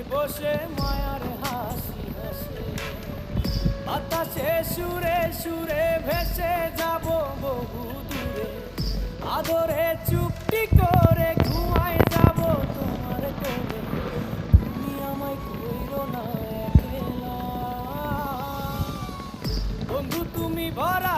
বসে মায়ার হাসি হাসে, বাতাসে সুরে সুরে ভেসে যাব বহু দূরে, আদরে চুপটি করে ঘুমায় যাব তোমার কোলে। তুমি আমায় কইরো না একলা, বন্ধু তুমি ভরা